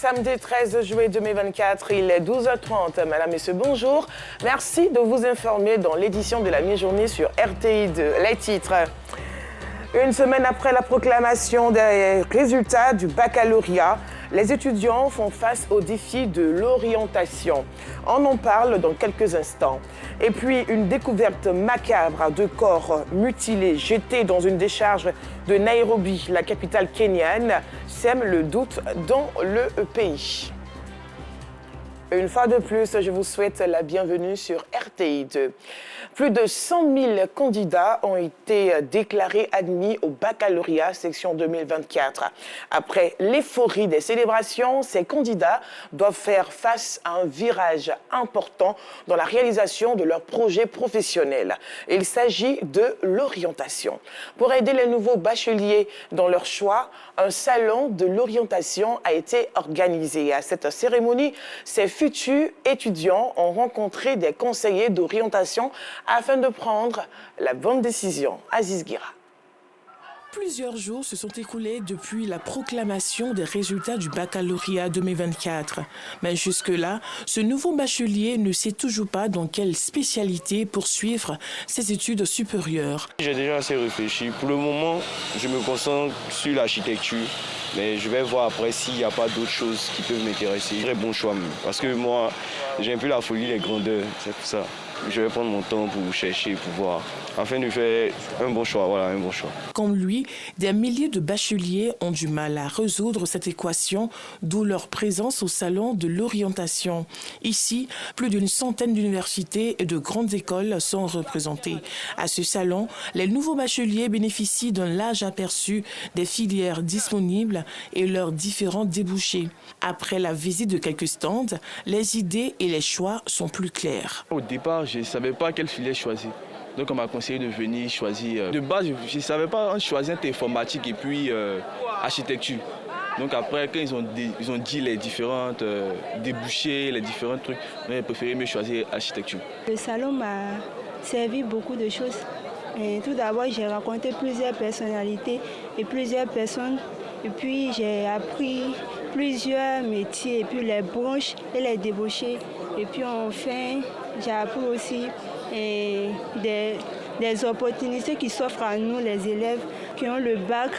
samedi 13 juillet 2024, il est 12h30. Madame, Messieurs, bonjour. Merci de vous informer dans l'édition de la mi-journée sur RTI2. Les titres. Une semaine après la proclamation des résultats du baccalauréat, les étudiants font face au défi de l'orientation. On en parle dans quelques instants. Et puis, une découverte macabre de corps mutilés jetés dans une décharge de Nairobi, la capitale kenyane, sème le doute dans le pays. Une fois de plus, je vous souhaite la bienvenue sur RTI2. Plus de 100 000 candidats ont été déclarés admis au baccalauréat section 2024. Après l'euphorie des célébrations, ces candidats doivent faire face à un virage important dans la réalisation de leur projet professionnel. Il s'agit de l'orientation. Pour aider les nouveaux bacheliers dans leur choix, un salon de l'orientation a été organisé. À cette cérémonie, ces futurs étudiants ont rencontré des conseillers d'orientation afin de prendre la bonne décision. Aziz Guira. Plusieurs jours se sont écoulés depuis la proclamation des résultats du baccalauréat 2024. Mais jusque-là, ce nouveau bachelier ne sait toujours pas dans quelle spécialité poursuivre ses études supérieures. J'ai déjà assez réfléchi. Pour le moment, je me concentre sur l'architecture. Mais je vais voir après s'il n'y a pas d'autres choses qui peuvent m'intéresser. Très bon choix, parce que moi, j'ai un peu la folie des grandeurs, c'est pour ça. Je vais prendre mon temps pour chercher, pour voir, afin de faire un bon choix, voilà, un bon choix. Comme lui, des milliers de bacheliers ont du mal à résoudre cette équation, d'où leur présence au salon de l'orientation. Ici, plus d'une centaine d'universités et de grandes écoles sont représentées. À ce salon, les nouveaux bacheliers bénéficient d'un large aperçu des filières disponibles et leurs différents débouchés. Après la visite de quelques stands, les idées et les choix sont plus clairs. Au départ, je ne savais pas quelle filière choisir. Donc on m'a conseillé de venir choisir. De base, je ne savais pas choisir entre informatique et puis architecture. Donc après, quand ils ont dit les différentes débouchés, les différents trucs, j'ai préféré me choisir architecture. Le salon m'a servi beaucoup de choses. Et tout d'abord, j'ai rencontré plusieurs personnalités et plusieurs personnes. Et puis j'ai appris plusieurs métiers, et puis les branches et les débauchés. Et puis enfin, j'ai appris aussi des opportunités qui s'offrent à nous, les élèves qui ont le bac.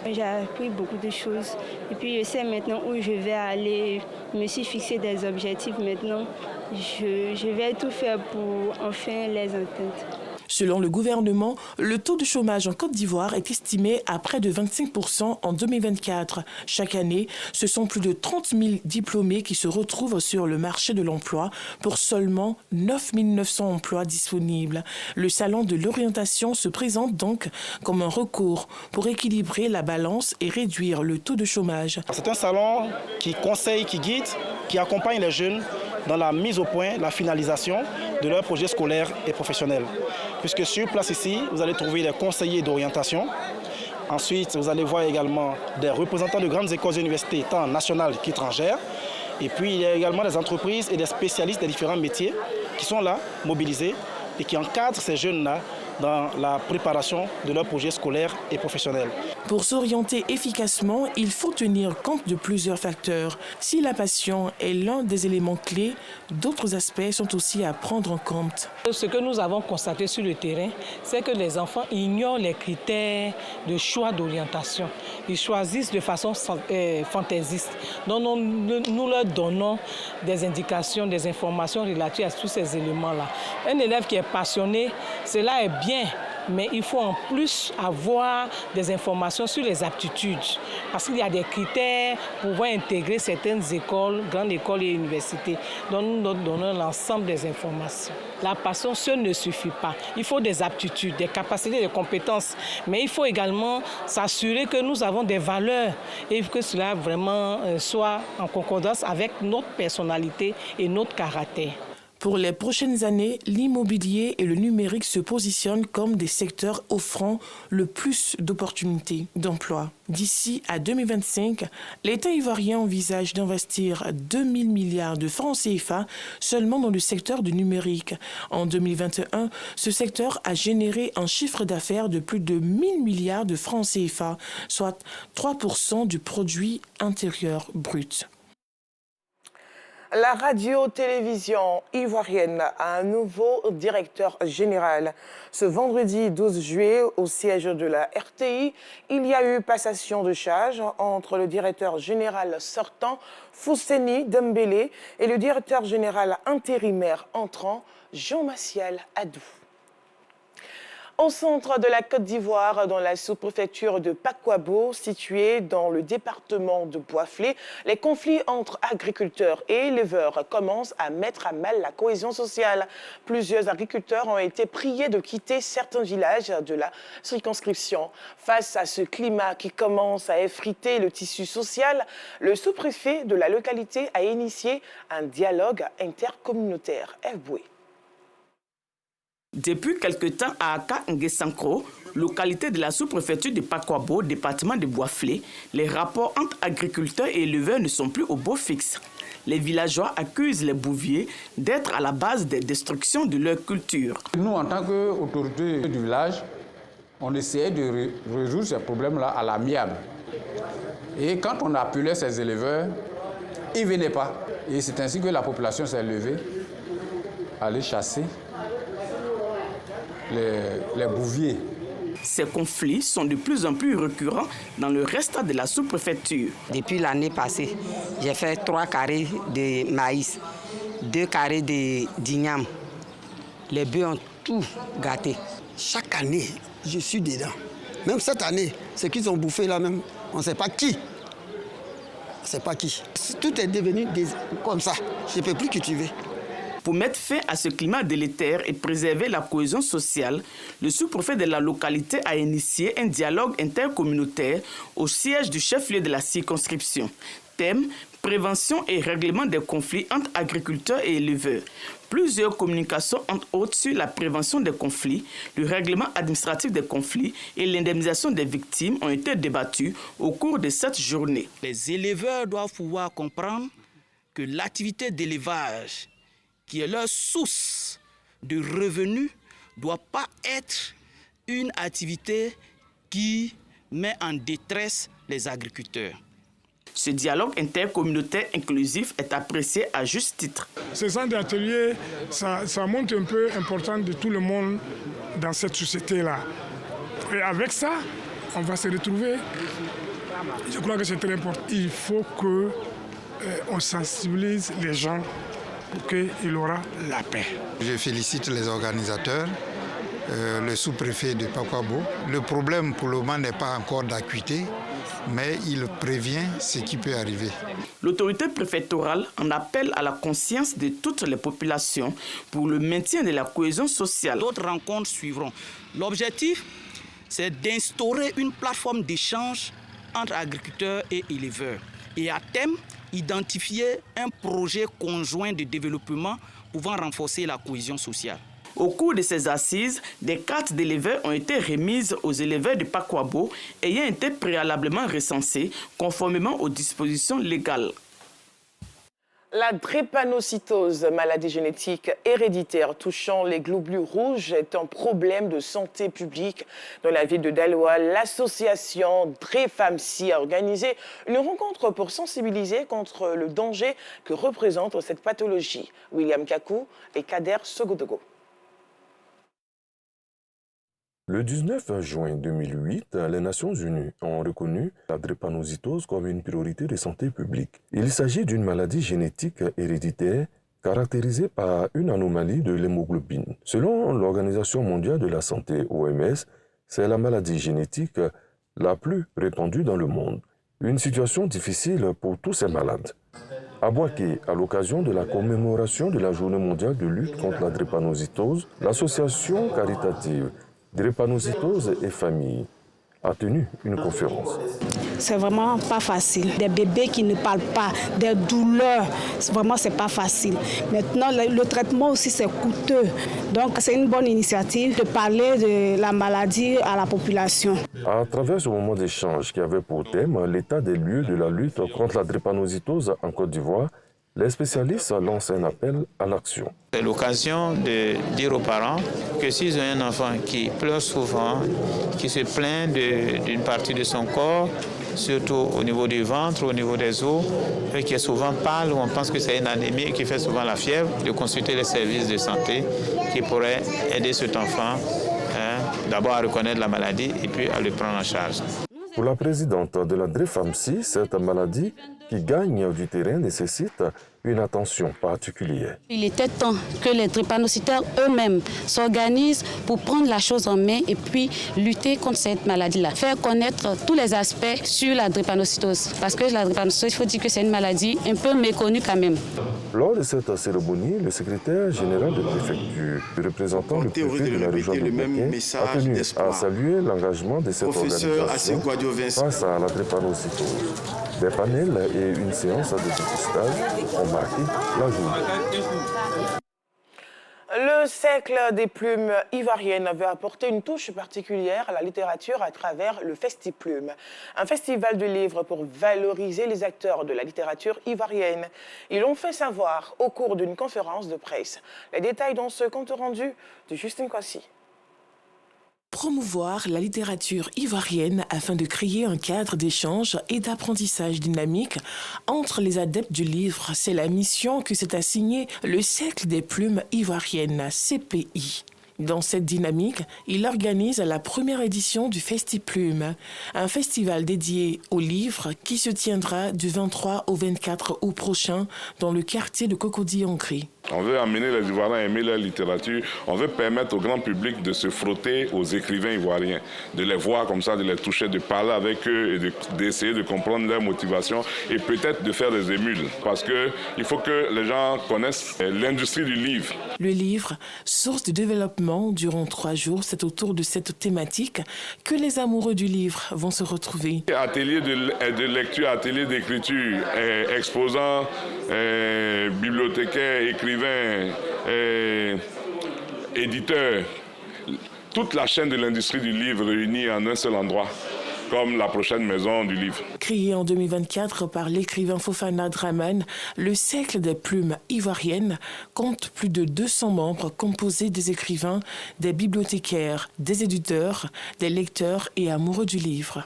J'ai appris beaucoup de choses. Et puis je sais maintenant où je vais aller. Je me suis fixé des objectifs maintenant. Je vais tout faire pour enfin les atteindre. Selon le gouvernement, le taux de chômage en Côte d'Ivoire est estimé à près de 25% en 2024. Chaque année, ce sont plus de 30 000 diplômés qui se retrouvent sur le marché de l'emploi pour seulement 9 900 emplois disponibles. Le salon de l'orientation se présente donc comme un recours pour équilibrer la balance et réduire le taux de chômage. C'est un salon qui conseille, qui guide, qui accompagne les jeunes dans la mise au point, la finalisation de leurs projets scolaires et professionnels. Puisque sur place ici, vous allez trouver des conseillers d'orientation. Ensuite, vous allez voir également des représentants de grandes écoles et universités, tant nationales qu'étrangères. Et puis, il y a également des entreprises et des spécialistes des différents métiers qui sont là, mobilisés, et qui encadrent ces jeunes-là dans la préparation de leurs projets scolaires et professionnels. Pour s'orienter efficacement, il faut tenir compte de plusieurs facteurs. Si la passion est l'un des éléments clés, d'autres aspects sont aussi à prendre en compte. Ce que nous avons constaté sur le terrain, c'est que les enfants ignorent les critères de choix d'orientation. Ils choisissent de façon fantaisiste. Donc nous leur donnons des indications, des informations relatives à tous ces éléments-là. Un élève qui est passionné, cela est bien, mais il faut en plus avoir des informations sur les aptitudes, parce qu'il y a des critères pour pouvoir intégrer certaines écoles, grandes écoles et universités. Donc nous donnons l'ensemble des informations. La passion seule ne suffit pas. Il faut des aptitudes, des capacités, des compétences, mais il faut également s'assurer que nous avons des valeurs et que cela vraiment soit en concordance avec notre personnalité et notre caractère. Pour les prochaines années, l'immobilier et le numérique se positionnent comme des secteurs offrant le plus d'opportunités d'emploi. D'ici à 2025, l'État ivoirien envisage d'investir 2 000 milliards de francs CFA seulement dans le secteur du numérique. En 2021, ce secteur a généré un chiffre d'affaires de plus de 1 000 milliards de francs CFA, soit 3% du produit intérieur brut. La radio-télévision ivoirienne a un nouveau directeur général. Ce vendredi 12 juillet, au siège de la RTI, il y a eu passation de charge entre le directeur général sortant, Fousseni Dembélé, et le directeur général intérimaire entrant, Jean-Maciel Adou. Au centre de la Côte d'Ivoire, dans la sous-préfecture de Pakwabo, située dans le département de Bouaflé, les conflits entre agriculteurs et éleveurs commencent à mettre à mal la cohésion sociale. Plusieurs agriculteurs ont été priés de quitter certains villages de la circonscription. Face à ce climat qui commence à effriter le tissu social, le sous-préfet de la localité a initié un dialogue intercommunautaire. F. Depuis quelque temps à Aka Ngesankro, localité de la sous-préfecture de Pakwabo, département de Bouaflé, les rapports entre agriculteurs et éleveurs ne sont plus au beau fixe. Les villageois accusent les bouviers d'être à la base des destructions de leur culture. Nous, en tant qu'autorité du village, on essayait de résoudre ces problèmes-là à l'amiable. Et quand on appelait ces éleveurs, ils ne venaient pas. Et c'est ainsi que la population s'est levée, allait chasser les bouviers. Ces conflits sont de plus en plus récurrents dans le reste de la sous-préfecture. Depuis l'année passée, j'ai fait 3 carrés de maïs, 2 carrés d'igname. Les bœufs ont tout gâté. Chaque année, je suis dedans. Même cette année, ce qu'ils ont bouffé là même, on ne sait pas qui. On ne sait pas qui. Tout est devenu comme ça. Je ne peux plus cultiver. Pour mettre fin à ce climat délétère et préserver la cohésion sociale, le sous-préfet de la localité a initié un dialogue intercommunautaire au siège du chef-lieu de la circonscription. Thème : prévention et règlement des conflits entre agriculteurs et éleveurs. Plusieurs communications, entre autres, sur la prévention des conflits, le règlement administratif des conflits et l'indemnisation des victimes ont été débattues au cours de cette journée. Les éleveurs doivent pouvoir comprendre que l'activité d'élevage, qui est leur source de revenus, ne doit pas être une activité qui met en détresse les agriculteurs. Ce dialogue intercommunautaire inclusif est apprécié à juste titre. Ce centre d'atelier, ça montre un peu l'importance de tout le monde dans cette société-là. Et avec ça, on va se retrouver. Je crois que c'est très important. Il faut qu'on sensibilise les gens pour qu'il y aura la paix. Je félicite les organisateurs, le sous-préfet de Pakwabo. Le problème pour le moment n'est pas encore d'acuité, mais il prévient ce qui peut arriver. L'autorité préfectorale en appelle à la conscience de toutes les populations pour le maintien de la cohésion sociale. D'autres rencontres suivront. L'objectif, c'est d'instaurer une plateforme d'échange entre agriculteurs et éleveurs. Et à thème, identifier un projet conjoint de développement pouvant renforcer la cohésion sociale. Au cours de ces assises, des cartes d'éleveurs ont été remises aux éleveurs de Pakwabo ayant été préalablement recensés conformément aux dispositions légales. La drépanocytose, maladie génétique héréditaire touchant les globules rouges, est un problème de santé publique. Dans la ville de Daloa, l'association Dréphamcy a organisé une rencontre pour sensibiliser contre le danger que représente cette pathologie. William Kakou et Kader Sogodogo. Le 19 juin 2008, les Nations Unies ont reconnu la drépanocytose comme une priorité de santé publique. Il s'agit d'une maladie génétique héréditaire caractérisée par une anomalie de l'hémoglobine. Selon l'Organisation mondiale de la santé, OMS, c'est la maladie génétique la plus répandue dans le monde. Une situation difficile pour tous ces malades. À Bouaké, à l'occasion de la commémoration de la Journée mondiale de lutte contre la drépanocytose, l'association caritative Drépanocytose et famille a tenu une conférence. C'est vraiment pas facile. Des bébés qui ne parlent pas, des douleurs, vraiment c'est pas facile. Maintenant, le traitement aussi c'est coûteux. Donc c'est une bonne initiative de parler de la maladie à la population. À travers ce moment d'échange qui avait pour thème l'état des lieux de la lutte contre la drépanocytose en Côte d'Ivoire, les spécialistes lancent un appel à l'action. C'est l'occasion de dire aux parents que s'ils ont un enfant qui pleure souvent, qui se plaint d'une partie de son corps, surtout au niveau du ventre, au niveau des os, qui est souvent pâle, où on pense que c'est une anémie et qui fait souvent la fièvre, de consulter les services de santé qui pourraient aider cet enfant d'abord à reconnaître la maladie et puis à le prendre en charge. Pour la présidente de la DREFAMSI, cette maladie qui gagne du terrain nécessite une attention particulière. Il était temps que les drépanocytaires eux-mêmes s'organisent pour prendre la chose en main et puis lutter contre cette maladie-là. Faire connaître tous les aspects sur la drépanocytose. Parce que la drépanocytose, il faut dire que c'est une maladie un peu méconnue quand même. Lors de cette cérémonie, le secrétaire général de préfecture, représentant le préfet de la région de Pékin, a tenu à saluer l'engagement de cette organisation face à la drépanocytose. Des panels et une séance de dépistage ont marqué la journée. Le siècle des plumes ivoiriennes veut apporter une touche particulière à la littérature à travers le Festiplume, un festival de livres pour valoriser les acteurs de la littérature ivoirienne. Ils l'ont fait savoir au cours d'une conférence de presse. Les détails dans ce compte rendu de Justine Kwasi. Promouvoir la littérature ivoirienne afin de créer un cadre d'échange et d'apprentissage dynamique entre les adeptes du livre, c'est la mission que s'est assignée le Cercle des plumes ivoiriennes, CPI. Dans cette dynamique, il organise la première édition du Festiplume, un festival dédié aux livres qui se tiendra du 23 au 24 août prochain dans le quartier de Cocody-Ancré. On veut amener les Ivoiriens à aimer leur littérature. On veut permettre au grand public de se frotter aux écrivains ivoiriens, de les voir comme ça, de les toucher, de parler avec eux et d'essayer de comprendre leur motivation et peut-être de faire des émules. Parce qu'il faut que les gens connaissent l'industrie du livre. Le livre, source de développement durant 3 jours, c'est autour de cette thématique que les amoureux du livre vont se retrouver. Atelier de lecture, atelier d'écriture, exposants, bibliothécaires, écrivains, éditeurs, toute la chaîne de l'industrie du livre réunie en un seul endroit, comme la prochaine maison du livre. Créé en 2024 par l'écrivain Fofana Draman, le Cercle des plumes ivoiriennes compte plus de 200 membres composés des écrivains, des bibliothécaires, des éditeurs, des lecteurs et amoureux du livre.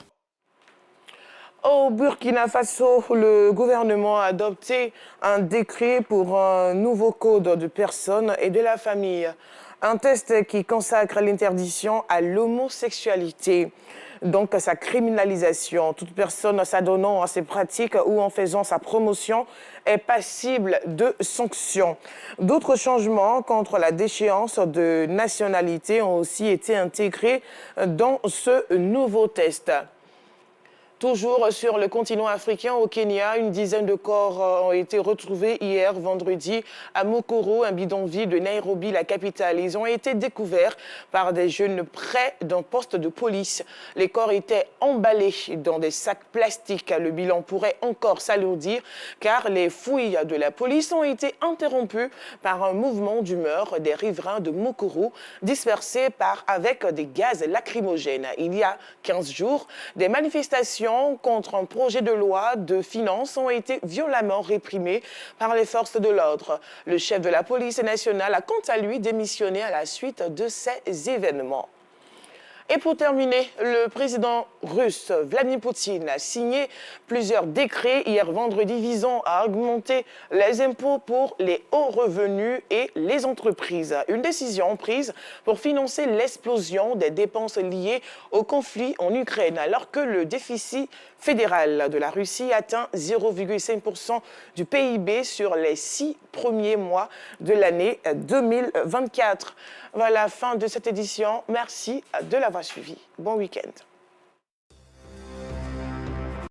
Au Burkina Faso, le gouvernement a adopté un décret pour un nouveau code de personnes et de la famille. Un texte qui consacre l'interdiction à l'homosexualité, donc sa criminalisation. Toute personne s'adonnant à ces pratiques ou en faisant sa promotion est passible de sanctions. D'autres changements contre la déchéance de nationalité ont aussi été intégrés dans ce nouveau texte. Toujours sur le continent africain, au Kenya, une dizaine de corps ont été retrouvés hier vendredi à Mukuru, un bidonville de Nairobi, la capitale. Ils ont été découverts par des jeunes près d'un poste de police. Les corps étaient emballés dans des sacs plastiques. Le bilan pourrait encore s'alourdir car les fouilles de la police ont été interrompues par un mouvement d'humeur des riverains de Mukuru dispersés avec des gaz lacrymogènes. Il y a 15 jours, des manifestations contre un projet de loi de finances ont été violemment réprimés par les forces de l'ordre. Le chef de la police nationale a quant à lui démissionné à la suite de ces événements. Et pour terminer, le président russe Vladimir Poutine a signé plusieurs décrets hier vendredi visant à augmenter les impôts pour les hauts revenus et les entreprises. Une décision prise pour financer l'explosion des dépenses liées au conflit en Ukraine, alors que le déficit fédéral de la Russie atteint 0,5% du PIB sur les 6 premiers mois de l'année 2024. Voilà la fin de cette édition. Merci de l'avoir suivi. Bon week-end.